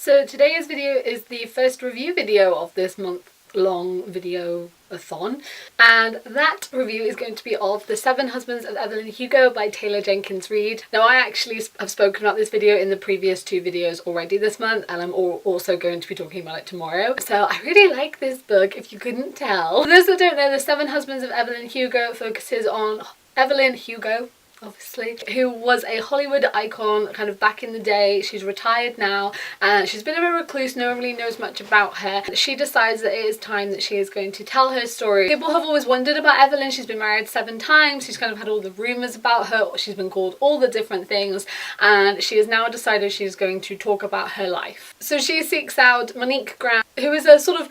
So today's video is the first review video of this month-long video-a-thon, and that review is going to be of The 7 Husbands of Evelyn Hugo by Taylor Jenkins Reid. Now, I actually have spoken about this video in the previous 2 videos already this month, and I'm also going to be talking about it tomorrow. So I really like this book, if you couldn't tell. For those that don't know, The 7 Husbands of Evelyn Hugo focuses on Evelyn Hugo, obviously, who was a Hollywood icon kind of back in the day. She's retired now and she's been a bit recluse, no one really knows much about her. She decides that it is time that she is going to tell her story. People have always wondered about Evelyn. She's been married 7 times, she's kind of had all the rumours about her, she's been called all the different things, and she has now decided she's going to talk about her life. So she seeks out Monique Graham, who is a sort of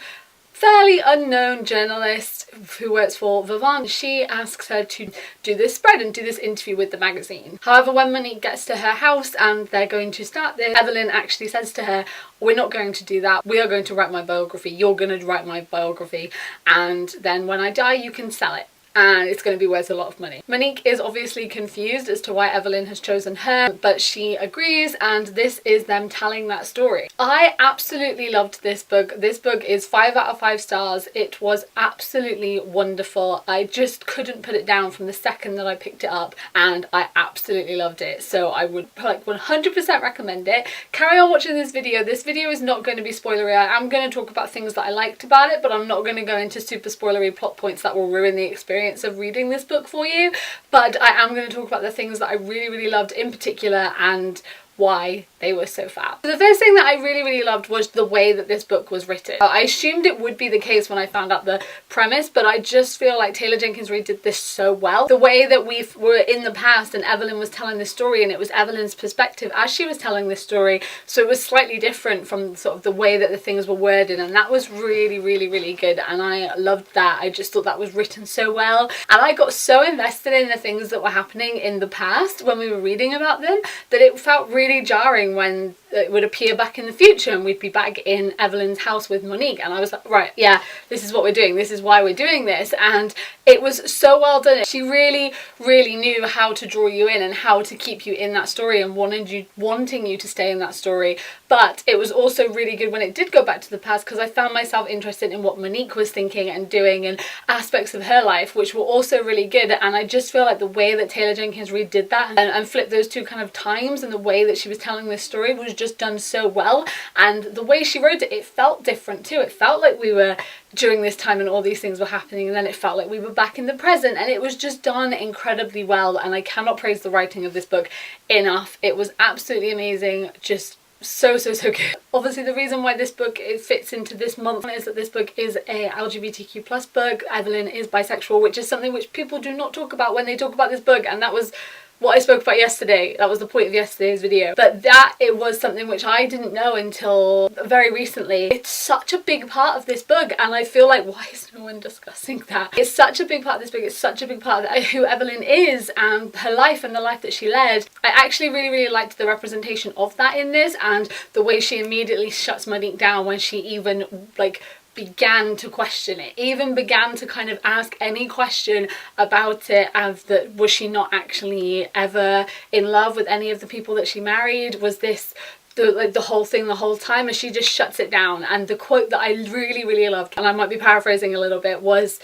fairly unknown journalist who works for Vivant. She asks her to do this spread and do this interview with the magazine. However, when Monique gets to her house and they're going to start this, Evelyn actually says to her, "We're not going to do that. We are going to write my biography. You're going to write my biography, and then when I die you can sell it, and it's going to be worth a lot of money." Monique is obviously confused as to why Evelyn has chosen her, but she agrees, and this is them telling that story. I absolutely loved this book. This book is 5 out of 5 stars. It was absolutely wonderful. I just couldn't put it down from the second that I picked it up, and I absolutely loved it. So I would like 100% recommend it. Carry on watching this video. This video is not going to be spoilery. I am going to talk about things that I liked about it, but I'm not going to go into super spoilery plot points that will ruin the experience of reading this book for you. But I am going to talk about the things that I really loved in particular and why they were so fab. So the first thing that I really loved was the way that this book was written. I assumed it would be the case when I found out the premise, but I just feel like Taylor Jenkins Reid did this so well. The way that we were in the past and Evelyn was telling this story, and it was Evelyn's perspective as she was telling this story, so it was slightly different from sort of the way that the things were worded, and that was really good, and I loved that. I just thought that was written so well, and I got so invested in the things that were happening in the past when we were reading about them that it felt really jarring when it would appear back in the future and we'd be back in Evelyn's house with Monique, and I was like, right, yeah, this is what we're doing, this is why we're doing this. And it was so well done. She really knew how to draw you in and how to keep you in that story and wanting you to stay in that story. But it was also really good when it did go back to the past, because I found myself interested in what Monique was thinking and doing and aspects of her life which were also really good. And I just feel like the way that Taylor Jenkins Reid did that and flipped those 2 kind of times, and the way that she was telling this story was just done so well. And the way she wrote it, it felt different too. It felt like we were during this time and all these things were happening, and then it felt like we were back in the present, and it was just done incredibly well. And I cannot praise the writing of this book enough. It was absolutely amazing, just so good. Obviously the reason why this book fits into this month is that this book is a LGBTQ plus book. Evelyn is bisexual, which is something which people do not talk about when they talk about this book, and that was what I spoke about yesterday. That was the point of yesterday's video. But it was something which I didn't know until very recently. It's such a big part of this book, and I feel like, why is no one discussing that? It's such a big part of this book. It's such a big part of who Evelyn is and her life and the life that she led. I actually really liked the representation of that in this, and the way she immediately shuts Monique down when she even like began to question it, even began to kind of ask any question about it, as that was she not actually ever in love with any of the people that she married? Was this the whole thing the whole time? And she just shuts it down. And the quote that I really loved, and I might be paraphrasing a little bit, was,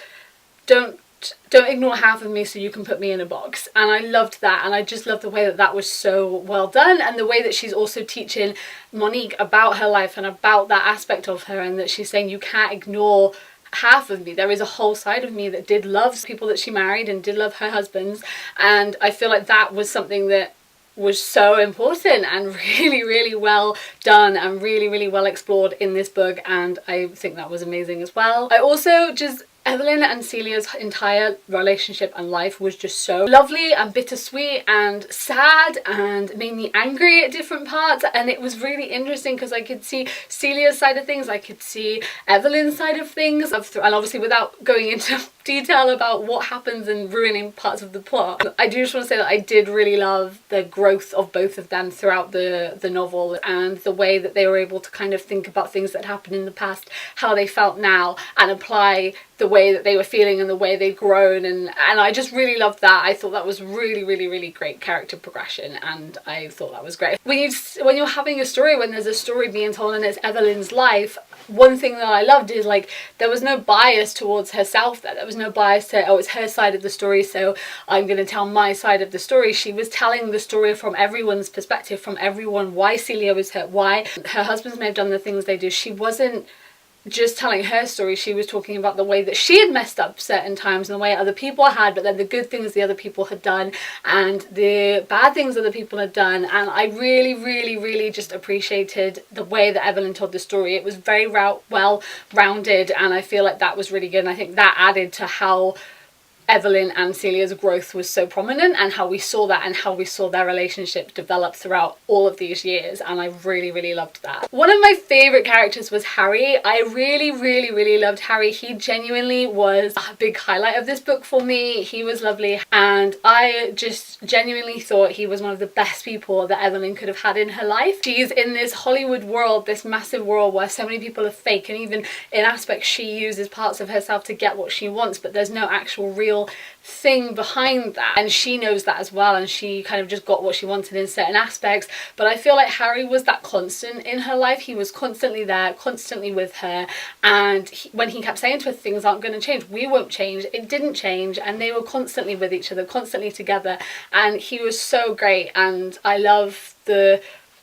don't ignore half of me so you can put me in a box. And I loved that, and I just loved the way that that was so well done, and the way that she's also teaching Monique about her life and about that aspect of her, and that she's saying you can't ignore half of me. There is a whole side of me that did love people that she married and did love her husbands. And I feel like that was something that was so important and really well done and really well explored in this book, and I think that was amazing as well. I also just Evelyn and Celia's entire relationship and life was just so lovely and bittersweet and sad, and made me angry at different parts. And it was really interesting because I could see Celia's side of things, I could see Evelyn's side of things, and obviously without going into detail about what happens and ruining parts of the plot. I do just want to say that I did really love the growth of both of them throughout the novel, and the way that they were able to kind of think about things that happened in the past, how they felt now, and apply the way that they were feeling and the way they've grown, and I just really loved that. I thought that was really great character progression, and I thought that was great. When you're having a story, when there's a story being told and it's Evelyn's life, one thing that I loved is like there was no bias towards herself there was no bias to, oh, it's her side of the story, so I'm going to tell my side of the story. She was telling the story from everyone's perspective, from everyone, why Celia was hurt, why her husbands may have done the things they do. She wasn't just telling her story, she was talking about the way that she had messed up certain times and the way other people had, but then the good things the other people had done and the bad things other people had done. And I really just appreciated the way that Evelyn told the story. It was very well rounded, and I feel like that was really good, and I think that added to how Evelyn and Celia's growth was so prominent, and how we saw that and how we saw their relationship develop throughout all of these years, and I really loved that. One of my favourite characters was Harry. I really loved Harry. He genuinely was a big highlight of this book for me. He was lovely, and I just genuinely thought he was one of the best people that Evelyn could have had in her life. She's in this Hollywood world, this massive world where so many people are fake, and even in aspects she uses parts of herself to get what she wants, but there's no actual real thing behind that, and she knows that as well, and she kind of just got what she wanted in certain aspects. But I feel like Harry was that constant in her life. He was constantly there, constantly with her, and when he kept saying to her things aren't going to change, we won't change, it didn't change, and they were constantly with each other, constantly together, and he was so great. And I love the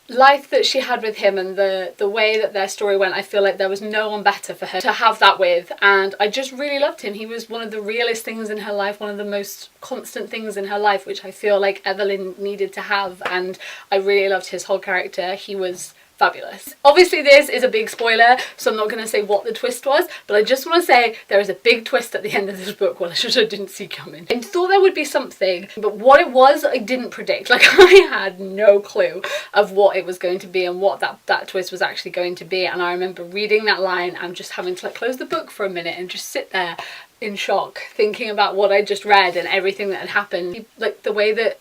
life that she had with him and the way that their story went. I feel like there was no one better for her to have that with, and I just really loved him. He was one of the realest things in her life, one of the most constant things in her life, which I feel like Evelyn needed to have, and I really loved his whole character. He was fabulous. Obviously this is a big spoiler, so I'm not going to say what the twist was, but I just want to say there is a big twist at the end of this book, which I didn't see coming. I thought there would be something, but what it was I didn't predict. Like, I had no clue of what it was going to be and what that twist was actually going to be, and I remember reading that line and just having to like close the book for a minute and just sit there in shock, thinking about what I just read and everything that had happened. Like, the way that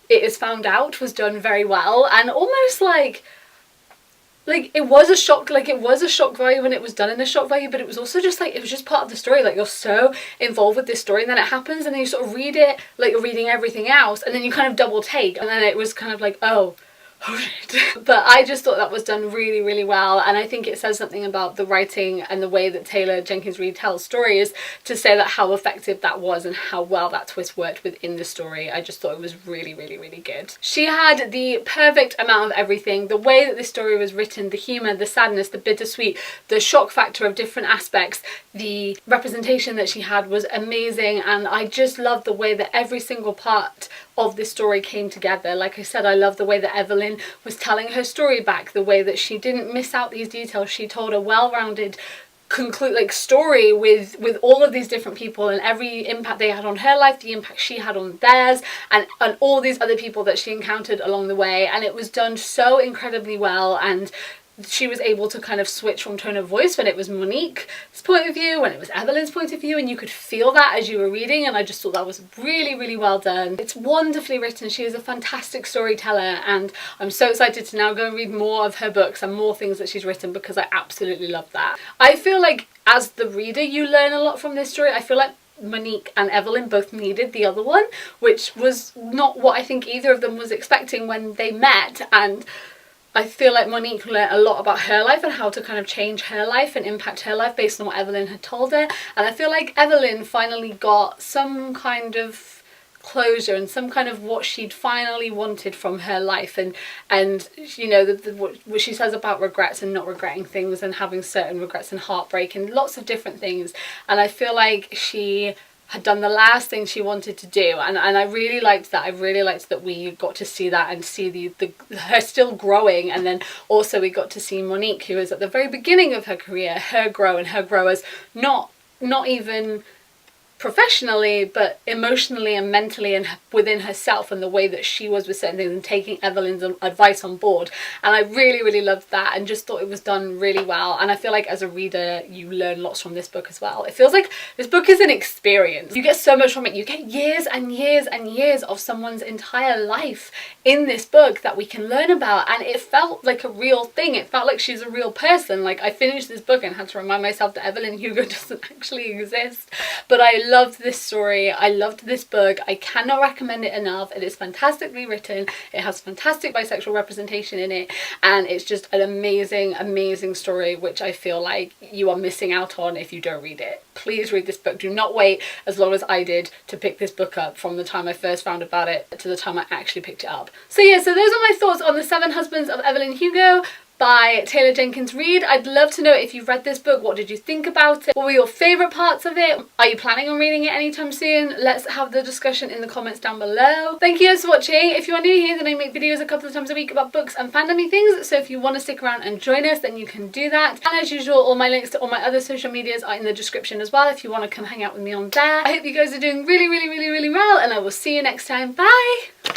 it is found out was done very well, and almost like it was a shock, like it was a shock value when it was done in a shock value, but it was also just like, it was just part of the story. Like, you're so involved with this story, and then it happens, and then you sort of read it like you're reading everything else, and then you kind of double take, and then it was kind of like, oh shit. But I just thought that was done really well, and I think it says something about the writing and the way that Taylor Jenkins Reid tells stories, to say that how effective that was and how well that twist worked within the story. I just thought it was really good. She had the perfect amount of everything. The way that this story was written, the humour, the sadness, the bittersweet, the shock factor of different aspects, the representation that she had was amazing, and I just love the way that every single part of this story came together. Like I said, I love the way that Evelyn was telling her story back, the way that she didn't miss out these details. She told a well-rounded story with all of these different people and every impact they had on her life, the impact she had on theirs, and all these other people that she encountered along the way, and it was done so incredibly well. And she was able to kind of switch from tone of voice when it was Monique's point of view, when it was Evelyn's point of view, and you could feel that as you were reading, and I just thought that was really well done. It's wonderfully written. She is a fantastic storyteller, and I'm so excited to now go and read more of her books and more things that she's written, because I absolutely love that. I feel like as the reader you learn a lot from this story. I feel like Monique and Evelyn both needed the other one, which was not what I think either of them was expecting when they met, and I feel like Monique learned a lot about her life and how to kind of change her life and impact her life based on what Evelyn had told her. And I feel like Evelyn finally got some kind of closure and some kind of what she'd finally wanted from her life, and you know, what she says about regrets and not regretting things and having certain regrets and heartbreak and lots of different things. And I feel like she had done the last thing she wanted to do, and I really liked that. I really liked that we got to see that and see her still growing, and then also we got to see Monique, who was at the very beginning of her career, her grow and her grow as not even professionally, but emotionally and mentally and within herself, and the way that she was with certain things and taking Evelyn's advice on board. And I really, really loved that and just thought it was done really well. And I feel like as a reader, you learn lots from this book as well. It feels like this book is an experience. You get so much from it. You get years and years and years of someone's entire life in this book that we can learn about, and it felt like a real thing. It felt like she's a real person. Like, I finished this book and had to remind myself that Evelyn Hugo doesn't actually exist. But I loved this story. I loved this book. I cannot recommend it enough. It is fantastically written. It has fantastic bisexual representation in it, and it's just an amazing, amazing story, which I feel like you are missing out on if you don't read it. Please read this book. Do not wait as long as I did to pick this book up, from the time I first found about it to the time I actually picked it up. So yeah, so those are my thoughts on The Seven Husbands of Evelyn Hugo by Taylor Jenkins Reid. I'd love to know if you've read this book. What did you think about it? What were your favourite parts of it? Are you planning on reading it anytime soon? Let's have the discussion in the comments down below. Thank you guys for watching. If you are new here, then I make videos a couple of times a week about books and fandomy things, so if you want to stick around and join us, then you can do that. And as usual, all my links to all my other social medias are in the description as well if you want to come hang out with me on there. I hope you guys are doing really, really, really, really well, and I will see you next time. Bye!